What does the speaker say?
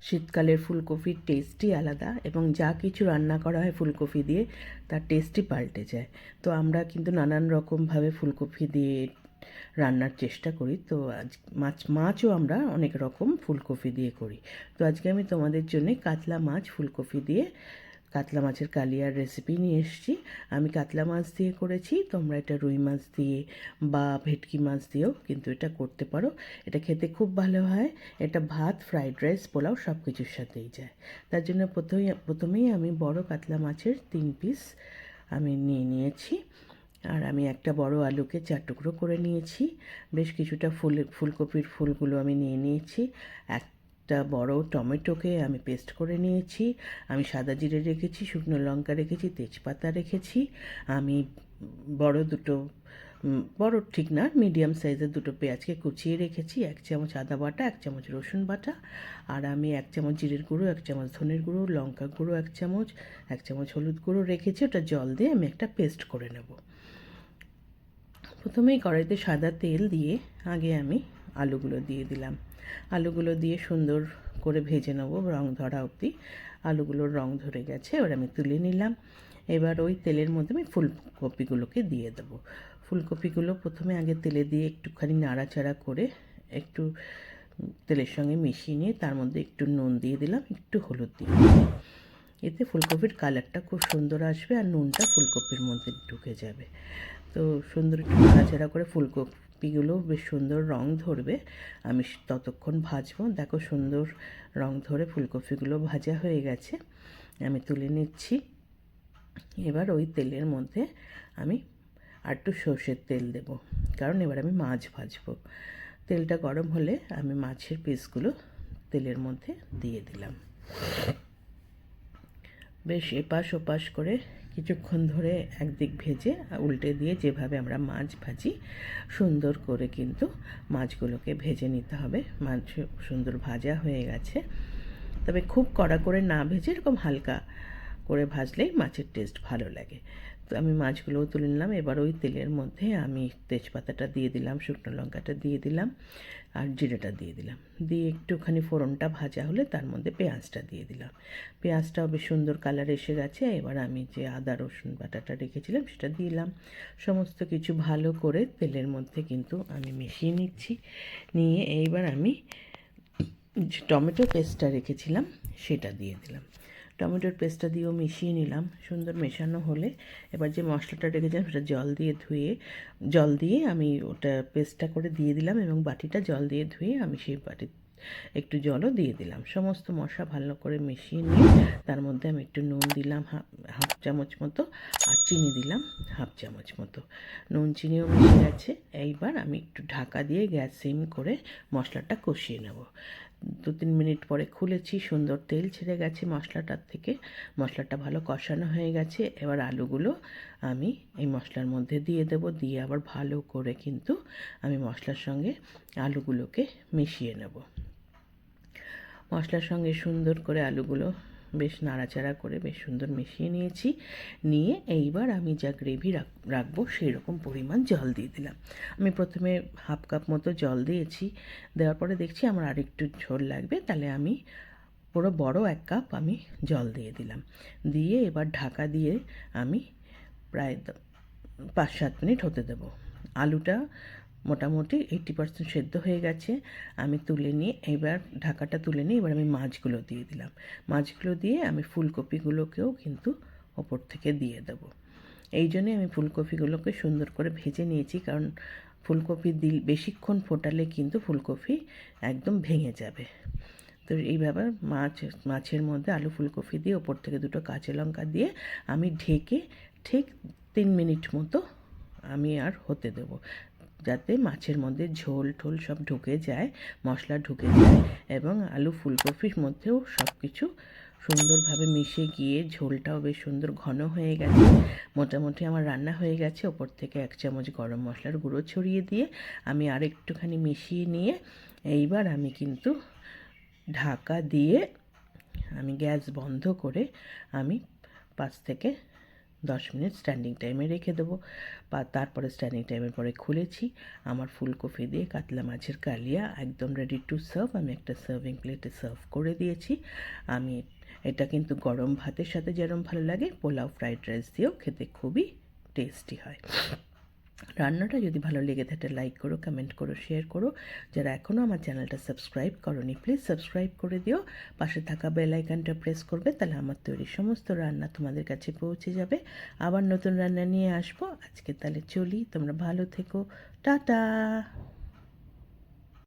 শীতকালের ফুলকপির টেস্টই আলাদা, এবং যা কিছু রান্না করা হয় ফুলকপি দিয়ে তার টেস্টই পাল্টে যায়। তো আমরা কিন্তু নানান রকমভাবে ফুলকপি দিয়ে রান্নার চেষ্টা করি। তো আজ মাছও আমরা অনেক রকম ফুলকপি দিয়ে করি। তো আজকে আমি তোমাদের জন্য কাতলা মাছ ফুলকপি দিয়ে কাতলা মাছের কালিয়ার রেসিপি নিয়ে এসেছি। আমি কাতলা মাছ দিয়ে করেছি, তোমরা এটা রুই মাছ দিয়ে বা ভেটকি মাছ দিয়েও কিন্তু এটা করতে পারো। এটা খেতে খুব ভালো হয়। এটা ভাত, ফ্রাইড রাইস, পোলাও সব কিছুর সাথেই যায়। তার জন্য প্রথমেই আমি বড় কাতলা মাছের 3 পিস আমি নিয়ে নিয়েছি। আর আমি একটা বড় আলুকে 4 টুকরো করে নিয়েছি। বেশ কিছুটা ফুলকপির ফুলগুলো আমি নিয়ে নিয়েছি। একটা বড় টমেটোকে আমি পেস্ট করে নিয়েছি। আমি সাদা জিরে রেখেছি, শুকনো লঙ্কা রেখেছি, তেজপাতা রেখেছি। আমি বড় ঠিক না, মিডিয়াম সাইজের 2টো পেঁয়াজকে কুচিয়ে রেখেছি। 1 চামচ আদা বাটা, 1 চামচ রসুন বাটা, আর আমি 1 চামচ জিরের গুঁড়ো, 1 চামচ ধনের গুঁড়ো, লঙ্কা গুঁড়ো 1 চামচ, 1 চামচ হলুদ গুঁড়ো রেখেছি। ওটা জল দিয়ে আমি একটা পেস্ট করে নেব। প্রথমেই কড়াইতে সাদা তেল দিয়ে আগে আমি আলুগুলো দিয়ে দিলাম। আলুগুলো দিয়ে সুন্দর করে ভেজে নেব রং ধরা অবধি। আলুগুলোর রং ধরে গেছে, এবার আমি তুলে নিলাম। এবার ওই তেলের মধ্যে আমি ফুলকপিগুলোকে দিয়ে দেবো। ফুলকপিগুলো প্রথমে আগে তেলে দিয়ে একটুখানি নাড়াচাড়া করে একটু তেলের সঙ্গে মিশিয়ে নিয়ে তার মধ্যে একটু নুন দিয়ে দিলাম, একটু হলুদ দিয়ে দিলাম। এতে ফুলকপির কালারটা খুব সুন্দর আসবে আর নুনটা ফুলকপির মধ্যে ঢুকে যাবে। তো সুন্দর একটু নাড়াচাড়া করে ফুলকপিগুলো বেশ সুন্দর রং ধরবে, আমি ততক্ষণ ভাজবো। দেখো সুন্দর রং ধরে ফুলকপিগুলো ভাজা হয়ে গেছে, আমি তুলে নিচ্ছি। এবার ওই তেলের মধ্যে আমি আর একটু সর্ষের তেল দেব, কারণ এবার আমি মাছ ভাজবো। তেলটা গরম হলে আমি মাছের পিসগুলো তেলের মধ্যে দিয়ে দিলাম। বেশ এপাশ ওপাশ করে কিছুক্ষণ ধরে একদিক ভেজে উল্টে দিয়ে যেভাবে আমরা মাছ ভাজি সুন্দর করে কিন্তু মাছগুলোকে ভেজে নিতে হবে। মাছ সুন্দর ভাজা হয়ে গেছে, তবে খুব কড়া করে না ভেজে এরকম হালকা করে ভাজলেই মাছের টেস্ট ভালো লাগে। তো আমি মাছগুলোও তুলে নিলাম। এবার ওই তেলের মধ্যে আমি তেজপাতাটা দিয়ে দিলাম, শুকনো লঙ্কাটা দিয়ে দিলাম, আর জিরেটা দিয়ে দিলাম। দিয়ে একটুখানি ফোড়নটা ভাজা হলে তার মধ্যে পেঁয়াজটা দিয়ে দিলাম। পেঁয়াজটাও বেশ সুন্দর কালার এসে গেছে। এবার আমি যে আদা রসুন বাটাটা রেখেছিলাম সেটা দিলাম। সমস্ত কিছু ভালো করে তেলের মধ্যে কিন্তু আমি মিশিয়ে নিচ্ছি। নিয়ে এইবার আমি যে টমেটো পেস্টটা রেখেছিলাম সেটা দিয়ে দিলাম। টমেটোর পেস্টটা দিয়েও মিশিয়ে নিলাম। সুন্দর মেশানো হলে এবার যে মশলাটা রেখেছিলাম সেটা জল দিয়ে আমি ওটা পেস্টটা করে দিয়ে দিলাম, এবং বাটিটা জল দিয়ে ধুয়ে আমি সেই বাটি একটু জলও দিয়ে দিলাম। সমস্ত মশলা ভালো করে মিশিয়ে নিয়ে তার মধ্যে আমি একটু নুন দিলাম হাফ চামচ মতো, আর চিনি দিলাম হাফ চামচ মতো। নুন চিনিও মিশে গেছে। এইবার আমি একটু ঢাকা দিয়ে গ্যাস সিম করে মশলাটা কষিয়ে নেব। 2-3 মিনিট পরে খুলেছি, সুন্দর তেল ছেড়ে গেছে মশলাটার থেকে। মশলাটা ভালো কষানো হয়ে গেছে। এবার আলুগুলো আমি এই মশলার মধ্যে দিয়ে দেব। দিয়ে আবার ভালো করে কিন্তু আমি মশলার সঙ্গে আলুগুলোকে মিশিয়ে নেব। মশলার সঙ্গে সুন্দর করে আলুগুলো বেশ নাড়াচাড়া করে বেশ সুন্দর মিশিয়ে নিয়েছি। নিয়ে এইবার আমি যা গ্রেভি রাখবো সেই রকম পরিমাণ জল দিয়ে দিলাম। আমি প্রথমে হাফ কাপ মতো জল দিয়েছি, দেওয়ার পরে দেখছি আমার আরেকটু ঝোল লাগবে, তাহলে আমি পুরো বড় 1 কাপ আমি জল দিয়ে দিলাম। দিয়ে এবার ঢাকা দিয়ে আমি প্রায় 5-7 মিনিট হতে দেব। আলুটা মোটামুটি 80% সেদ্ধ হয়ে গেছে। আমি তুলে নিয়ে এবার ঢাকাটা তুলে নিয়ে এবার আমি মাছগুলো দিয়ে দিলাম। মাছগুলো দিয়ে আমি ফুলকপিগুলোকেও কিন্তু ওপর থেকে দিয়ে দেবো। এই জন্যে আমি ফুলকপিগুলোকে সুন্দর করে ভেজে নিয়েছি, কারণ ফুলকপি বেশিক্ষণ ফোটালে কিন্তু ফুলকপি একদম ভেঙে যাবে। তো এইভাবে মাছের মধ্যে আলু ফুলকপি দিয়ে ওপর থেকে 2টো কাঁচা লঙ্কা দিয়ে আমি ঢেকে ঠিক 3 মিনিট মতো আমি আর হতে দেবো, যাতে মাছের মধ্যে ঝোল টোল সব ঢুকে যায়, মশলা ঢুকে যায়, এবং আলু ফুলকপির মধ্যেও সব কিছু সুন্দরভাবে মিশে গিয়ে ঝোলটাও বেশ সুন্দর ঘন হয়ে গেছে। মোটামুটি আমার রান্না হয়ে গেছে। ওপর থেকে 1 চামচ গরম মশলার গুঁড়ো ছড়িয়ে দিয়ে আমি আর একটুখানি মিশিয়ে নিয়ে এইবার আমি কিন্তু ঢাকা দিয়ে আমি গ্যাস বন্ধ করে আমি 5 থেকে 10 মিনিট স্ট্যান্ডিং টাইমে রেখে দেবো। বা তারপরে স্ট্যান্ডিং টাইমের পরে খুলেছি, আমার ফুলকপি দিয়ে কাতলা মাছের কালিয়া একদম রেডি টু সার্ভ। আমি একটা সার্ভিং প্লেটে সার্ভ করে দিয়েছি। আমি এটা কিন্তু গরম ভাতের সাথে যেরকম ভালো লাগে, পোলাও ফ্রাইড রাইস দিয়েও খেতে খুবই টেস্টি হয়। রান্নাটা যদি ভালো লেগে থাকে লাইক করো, কমেন্ট করো, শেয়ার করো। যারা এখনও আমার চ্যানেলটা সাবস্ক্রাইব করোনি প্লিজ সাবস্ক্রাইব করে দিও। পাশে থাকা বেল আইকনটা প্রেস করবে, তাহলে আমার তৈরি সমস্ত রান্না তোমাদের কাছে পৌঁছে যাবে। আবার নতুন রান্না নিয়ে আসবো। আজকে তাহলে চলি, তোমরা ভালো থেকো, টাটা।